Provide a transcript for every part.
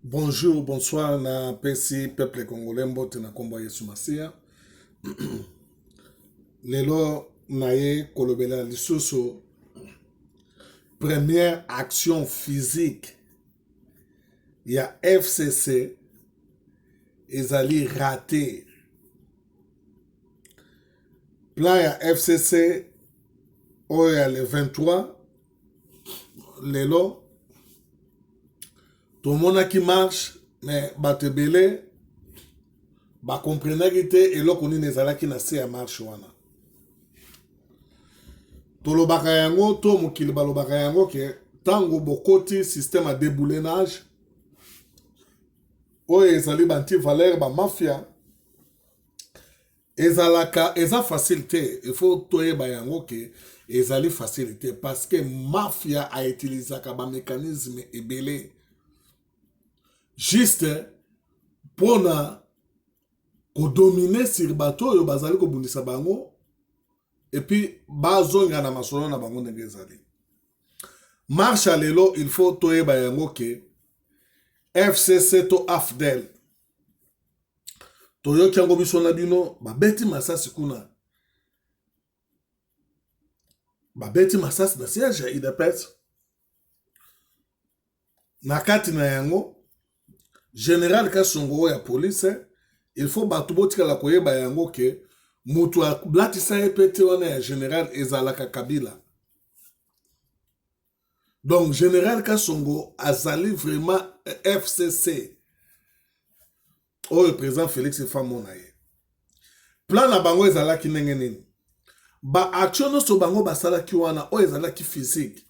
Bonjour, bonsoir na pesi peuple congolais mbote na kombo Yesu Masia. Lelo naye kolobela lisusu première action physique ya FCC ezali raté. Plan ya FCC oya le 23 lelo tout le monde qui marche mais batebele ba comprenaki te eloko nini ezalaki na se ya marche wana. Tolobaka yango to mokili balobaka yango ke tango bokoti système ya déboulonnage oyo ezali banti valeur ba mafia ezalaka eza facile te. Il faut toyeba yango ke ezali facile te parce que mafia a utilisaka ba mécanisme ebele juste pona kodomine sur bato oyo bazali kobundisa bango et puis bazonga na masolo na bango ndenge ezali. Marche ya lelo il faut toyeba yango ke FCC to AFDEL toyoki yango biso na bino babeti masasi kuna, babeti masasi na siège ya UDPS. Na kati na yango Général Kasongo ya police il faut bato botikala koyeba yango ke mutu ablatisa ye pete wana ya Général ezalaka Kabila. Donc Général Kasongo azali vraiment FCC oyo président Félix Famona ye. Plan na bango ezalaki ndenge nini? Ba action nyonso bango basalaki wana oyo ezalaki physique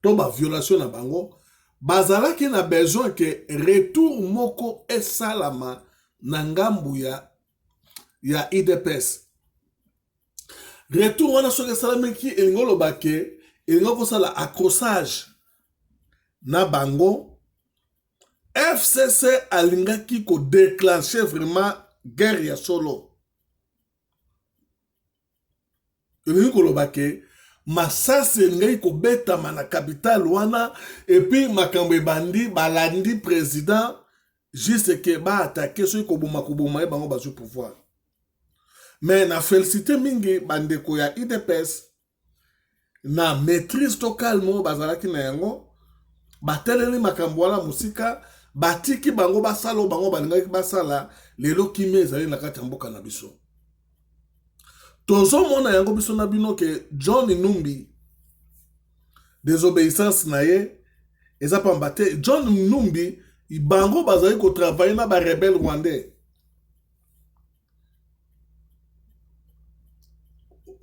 to ba violation na bango bazalaki na besoin ke retour moko esalama na ngambu ya IDPS. Retour wana soki esalamaki elingi oloba ke elingi kosala accrochage na bango. FCC alingaki ko déclencher vraiment guerre ya solo. Elingi koloba ke masasi elingaki kobetama na capital wana et puis makambo ebandi balandi président juste ke ba attaquer soki koboma ye bango bazwi pouvoir. Mais na félicité mingi bandeko ya IDPS na maîtrise to calme bazalaki na yango bateleli makambo wana musika batiki bango basala bango balingaki basala lelo kimia ezali na kati ya mboka na biso. Tozomona yango biso na bino ke John Numbi désobéissance na ye eza pamba te. John Numbi bango bazali ko travailler na ba rebelle rwandais.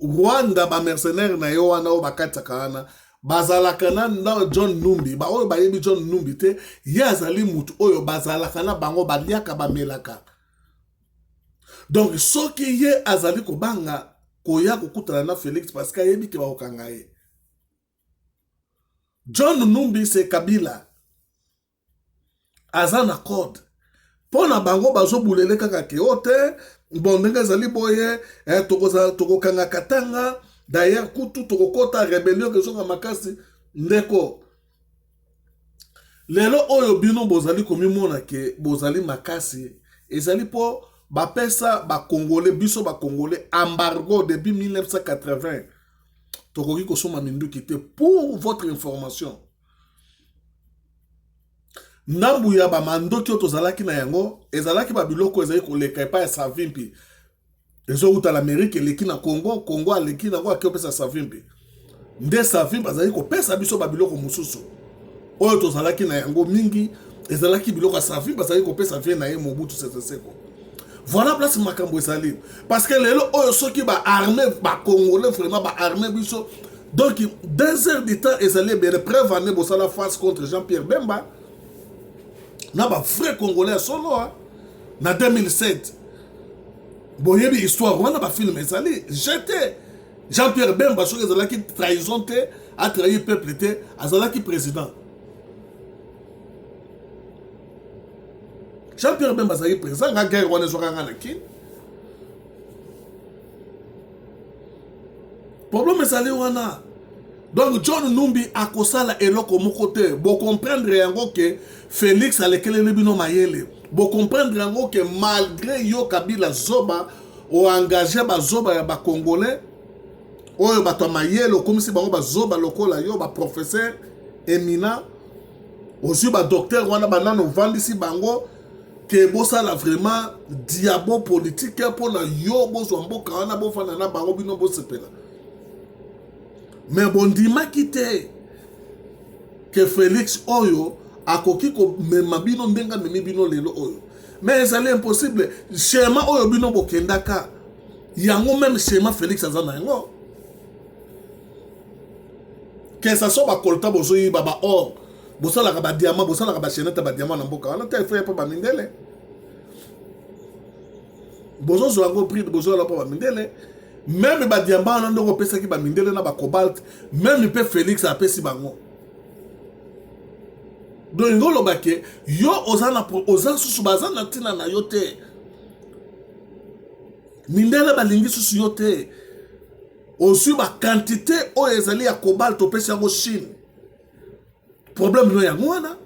Rwanda ba mercenaire na yo wana o bakataka wana bazalaka na John Numbi ba oyo bayebi John Numbi te ye azali mutu oyo bazalaka na bango baliaka bamelaka. Donc soki ye azali kobanga koya kokutana na Félix parce que ayebi ke bakokanga ye. John Numbi c'est Kabila aza na code pona bango bazobulele kaka ke ote bon ndenge ezali boye tokokanga katanga d'ailleurs kutu tokokota rébellion kezonga makasi ndeko lelo oyo bino bozali komimona ke bozali makasi ezali po bapesa bakongolais biso bakongolais embargo depuis 1980 tokoki kosoma minduki te. Pour votre information ndambu ya bamandoki oyo tozalaki na yango ezalaki babiloko ezali koleka epai ya Savimpi ezouta l'Amérique eleki na Congo aleki nango aki opesa Savimpi nde Savimpi azali kopesa biso babiloko mosusu oyo tozalaki na yango mingi ezalaki biloko ya Savimpi azali kopesa vie na ye Mobutu Sese Seko. Voilà place makambo ezali parce que lelo oyo soki ba armée ba congolais vraiment ba armée biso donc 2 heures de temps ezali bien preuve ane bosala face contre Jean-Pierre Bemba na ba vrai congolais solo na 2007 boyebi histoire wana ba film ezali jeté Jean-Pierre Bemba soki ezalaki trahison te a trahi peuple te azalaki président. Jean-Pierre Bemba azali président nga guerre wana ezokanga na kini problème ezali wana. Donc John Numbi akosala eloko moko te. Bo comprendre yango que Félix alekele bino mayele. Bo comprendre yango que malgré yo Kabila zoba o engagé ba zoba ya ba congolais oyo bato mayele comme si bango ba zoba lokola yo ba professeur éminent aussi ba docteur wana banana ovandisi bango que bosala vraiment diabo politique pour na yo bozwa mboka wana bofana na bango bino bosepela. Mais bon dima kite que Félix oyo akoki ko mema bino ndenga memi bino lelo oyo. Mais c'est impossible. Schéma oyo bino bokendaka yango même schéma Félix azana yango. Que ça soit ba kolta bozoyi baba or bosala ka ba diamant bosala ka ba cheneta ba diamant na mboka wana te fait pas ba mindele. Bozo zo ngo prix bozo la pas ba mindele. Même ba diamant na ndoko pesa ki ba mindele na ba cobalt même pe Félix a pesi bango. Donc ngolo bake yo ozana susu bazana tina na yote. Mindele balingi susu yote. Aussi ba quantité o ezali ya cobalt to pesa ngo Chine. Problème no yango wana.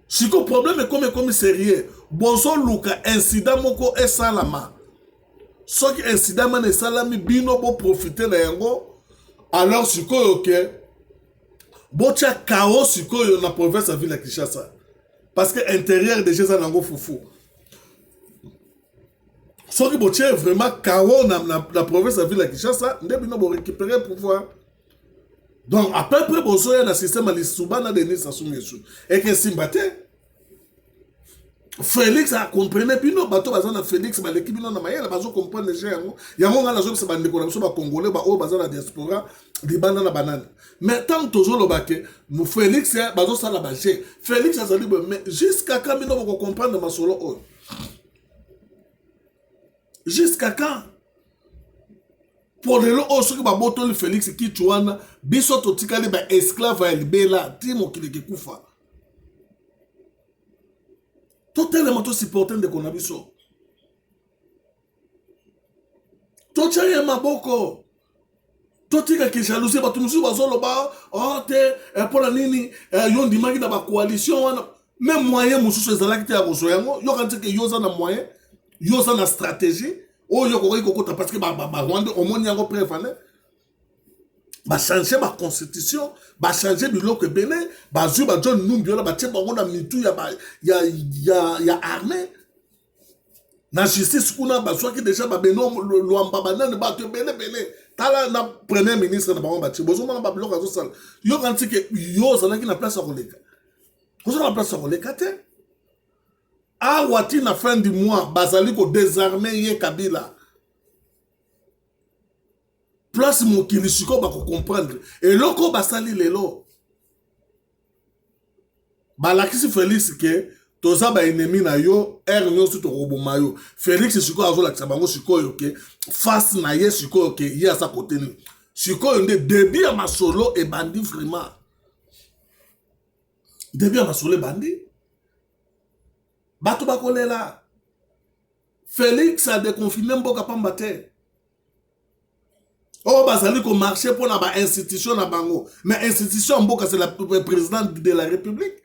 Siko problème comme sérieux. Bozo luka incident moko esalama. So ki incident man esalami bino bo profiter na yango. Alors siko yoke bocha chaos siko yo na province ya ville ya Kinshasa. Parce que intérieur déjà ça nango foufou. So ki bocha vraiment chaos na province ya ville ya Kinshasa, nde bino bo récupérer pouvoir. Donc après bozo ya na système ali subana de Denis Sassou Nguesso. Et que simbate Félix a compris bino bato bazana Félix baleki bino na mayela bazo comprendre déjà yango ngala zo se bandeko na biso ba congolais ba o bazana diaspora di banda na banane. Mais tant tozo lobake mu Félix bazo sala ba je Félix azali mais jusqu'à quand bino ko comprendre masolo o jusqu'à quand pour le o soki ba botoli Félix ki tuana biso to tikali ba esclave ya libela timo kileke kufa. Totalement tout supporter de konabiso. Tochaye maboko. Totika ki jalousie batu musu bazolo ba te pour la nini yon dimaki na ba coalition wana même moyen mususu ezalaki te ya kozo yango yo kanti ke yoza na moyen yoza na stratégie o yo ko kokota parce que ba Rwanda omoni yango préfane ba changer ba constitution ba changer biloko ebele ba zu ba John Numbi ba tie bango na mitu ya armée na justice kuna ba soki déjà ba beno loamba banane ba to bele tala na premier ministre na bango ba tie bozo na ba biloko azo sala yo kanti ke yo zalaki na place ya koleka kozo na place ya koleka te a wati na fin du mois bazali ko désarmer ye Kabila. Place mokili siko bako comprendre et loko basali lelo balakisi Félix ke toza ba ennemi na yo nyoso to roboma yo Félix siko azolakisa bango siko yo ke face na ye siko yo ke ye asa koteni siko yo nde début ya masolo e bandi vraiment début ya masolo e bandi bato bakolela Félix a déconfiné mboka pamba te. Oh, bazali ko marcher pour na ba institution na bango. Mais institution mboka c'est le président de la République.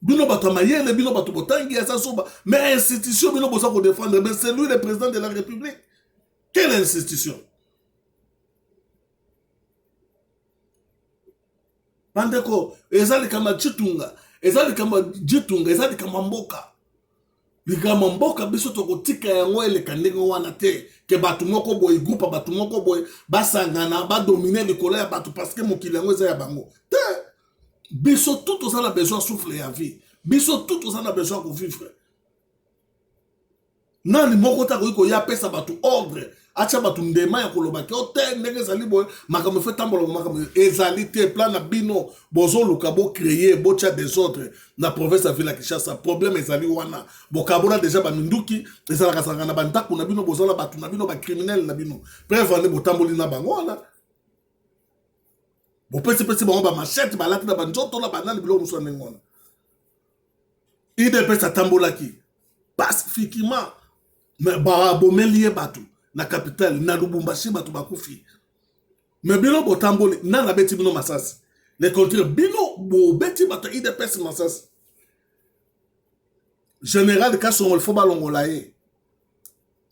Bino bato mayele, bino bato botangi ya sasoba. Mais institution bino bosa ko défendre, mais c'est lui le président de la République. Quelle institution? Bandeko, ezali kama chitunga, ezali kama jitunga, ezali kama mboka. Likama mboka biso tokotika yango eleka ndenge wana te ke batu moko boy groupe batu moko boy basangana ba dominer likolo ya batu parce que mokili yango eza ya bango te biso tout ça na besoin souffler ya vie biso tout ça na besoin ko vivre nani moko ta ko ya pesa batu ordre acha batu ndema ya koloba ke te ndenge zali boy makamo fait tambola makamo ezali te plan na bino bozo luka bo créer bo tia des autres na province ya ville Kinshasa problème ezali wana bo kabona déjà ba minduki ezala kasanga na bandaku na bino bozo la batu na bino ba criminel na bino prévendre bo tamboli na bango wana bo pesi bango ba machette ba lati na banjoto la banani bilo muso ngona ide pesa tambola ki pacifiquement mais ba bomelie batu na capitale na Lubumbashi batu bakufi Mais bino botamboli na na beti bino masasi. Les contraires bino bo beti bato IDPS masasi. Général ka son faut ba longolaye.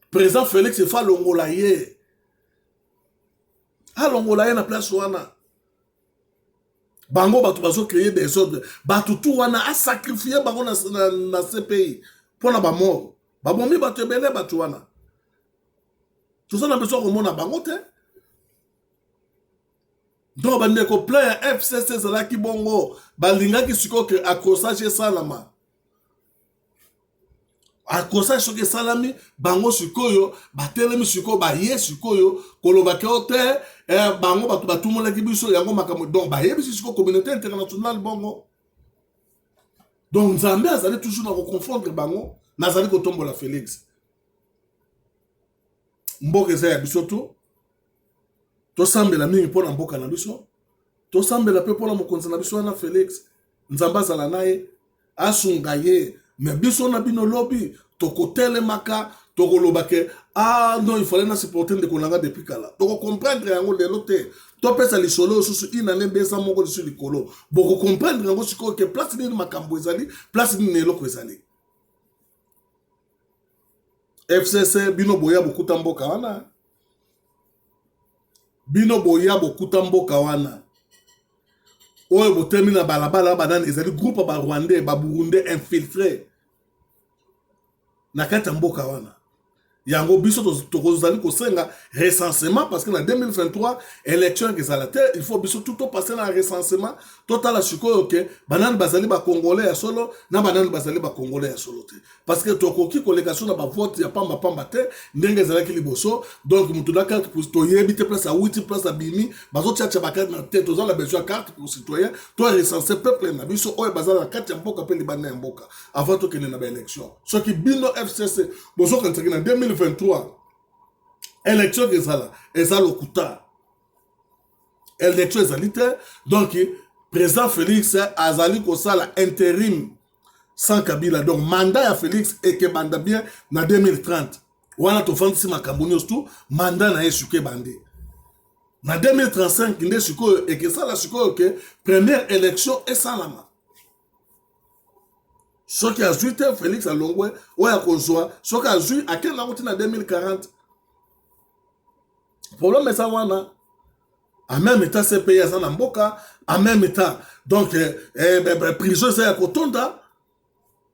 Président Félix fa longolaye. A longolaye na place wana. Bango bato bazo créer des ordres. Bato tout wana a sacrifier bango na CPI pour na ba mort. Ba bomi bato ebele bato wana. Tout ça na besoin ko mona bango te. Donc bande ko plein FCC zala ki bongo balinga ki siko ke accrochage salama. Accrochage soke salami bango sikoyo batelemi siko ba ye sikoyo koloba ke hotel bango batu batumola ki biso yango makamo donc ba ye biso siko communauté internationale bongo. Donc Nzambe azali toujours na confondre bango nazali ko tombola Félix. Mboka za ya biso to tosambela mingi mpona mboka na biso tosambela pe mpona mokonzi na biso wana Félix Nzambe azala naye asunga ye mais biso na bino lobi tokotelemaka tokoloba ke non il fallait na supporter ndeko nanga depuis kala toko comprendre yango lelo te topesa lisolo susu ina ne besa moko lisu likolo boko comprendre yango siko ke place ni makambo ezali place ni eloko ezali FCC bino boya bokuta mboka wana bino boya bokuta mboka wana oyo botemi na balabala banani ezali groupe ba Rwandais ba Burundais infiltré na kati mboka wana yango biso tokozali kosenga recensement parce que na 2023 élection ezalate il faut biso tout passer na recensement total sikoyo ke banani bazali ba congolais ya solo na banani bazali ba congolais ya solo te parce que tokoki kolekation na ba vote ya pamba pamba te ndenge ezalaki liboso donc mutu na carte pour citoyen bité place à 8 place à bimi bazo tchatcha ba carte na tête toza la besoin carte pour citoyen to recenser peuple na biso oyo bazala kati ya mboka pe libana ya mboka avant to kene na ba élection so ki bino FCC bozo kantaki na 2023 élection ezala lokuta élection ezalite donc président Félix azali kosala intérim sans Kabila donc mandat ya Félix ekebanda bien na 2030 wana tofandisi makambo nyonso tu mandat na ye suke bande na 2035 nde sikoyo ekesala sikoyo ke première élection esalama soki azwi te Félix alongwe oyo akozwa soki azwi akende nango ti na 2040 problème eza wana en même temps CPI aza na mboka en même temps donc prison eza ya kotonda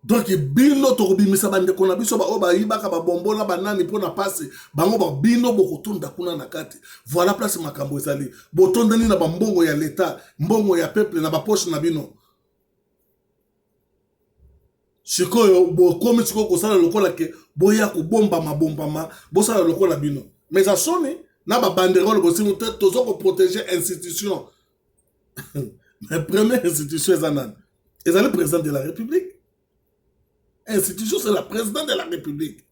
donc bino tokobimisa bandeko na biso baoyo bayibaka babombola banani mpona pasi bango bino bokotonda kuna na kati voilà place makambo ezali botondani na bambongo ya leta mbongo ya peuple na baposhe na bino sikoyo bokomi sikoyo kosala lokola ke boya kobombama bosala lokola bino mais asoni na babanderole bosingo te tozo koprotéger institution mais première institution eza nani ezali président de la République institution c'est la présidente de la République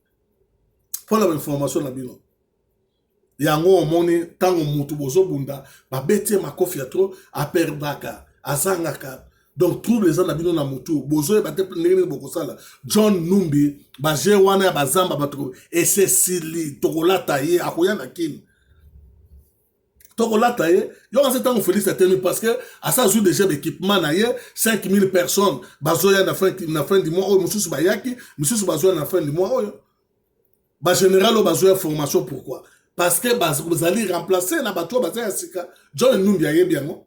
pour la information na bino yango omoni tango mutu bozobunda babetie makofi ya tro aperdaka azangaka donc trouble les na bino na mutu bozo ba te ndenge bokosala John Numbi ba je wana ya bazamba batro esesili tokolata ye akoya na kini tokolata ye yo en ce temps Félix atenu parce que à ça joue déjà d'équipement na ye 5000 personnes bazoya na fin du mois oyo mususu bayaki mususu bazoya na fin du mois oyo ba général o bazoya formation pourquoi parce que vous allez remplacer na bato bazaya sika John Numbi aye bien non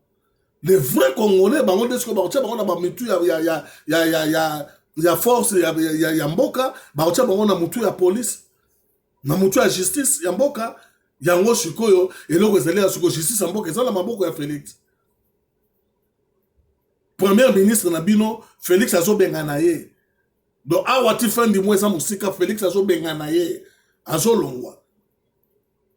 les vrais Congolais bango desko baotia bango na ba mitu ya force ya mboka baotia bango na mutu ya police na mutu ya justice ya mboka yango sikoyo eloko ezali ya sikoyo justice ya mboka ezala maboko ya Félix premier ministre na bino Félix azobenga na ye donc awati fin du mois eza mosika Félix azobenga na ye azolongwa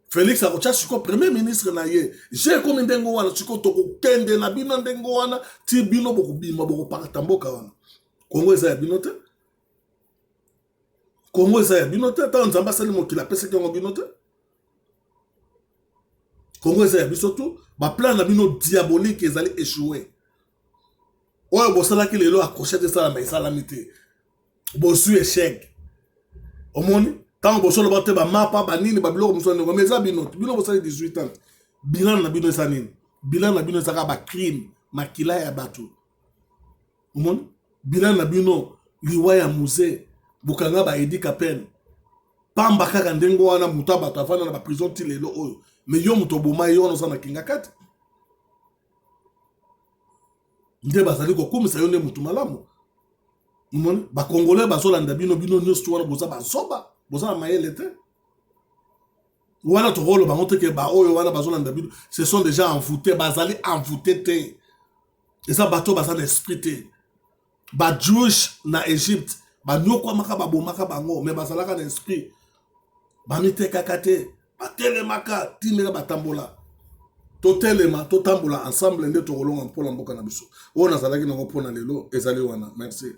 Félix akotia siko premier ministre na ye je komi ndenge wana siko tokokende na bino ndenge wana ti bino bokobima bokopakata mboka wana Kongo eza ya bino te Kongo eza ya bino te ta Nzambe asali mokili apesaki yango bino te Kongo eza ya biso tu baplan na bino diabolique ezali échoué oyo bosalaki lelo accrochette esalama esalami te bozwi échec omoni tant bosolo bate ba mapa ba nini ba biloko musone ngomeza bino bosali 18 ans bilan na bino eza nini? Bilan na bino ezaka ba crime makila ya bato. Umon bilan na bino liwa ya musée bukanga ba Edi Kapene pamba kaka ndengo wana muta bato afana na ba prison ti lelo oyo mais yo muto boma yo no sana kinga kati nde bazali ko komisa yo nde mutu malamu. Umon ba congolais bazolanda bino nyonso wana boza bazoba boza mayele te wana to rolo bango te ke ba oyo wana bazolanda bino ce sont déjà envoûtés bazali envoûtés te eza bato baza na esprit te ba Jewish na Egypte ba nyoko maka ba bomaka bango mais bazalaka na esprit ba mitekaka te batelemaka timela batambola totelema totambola ensemble nde to rolonga mpona mboka na biso oyo nazalaki nango mpona lelo ezali wana merci.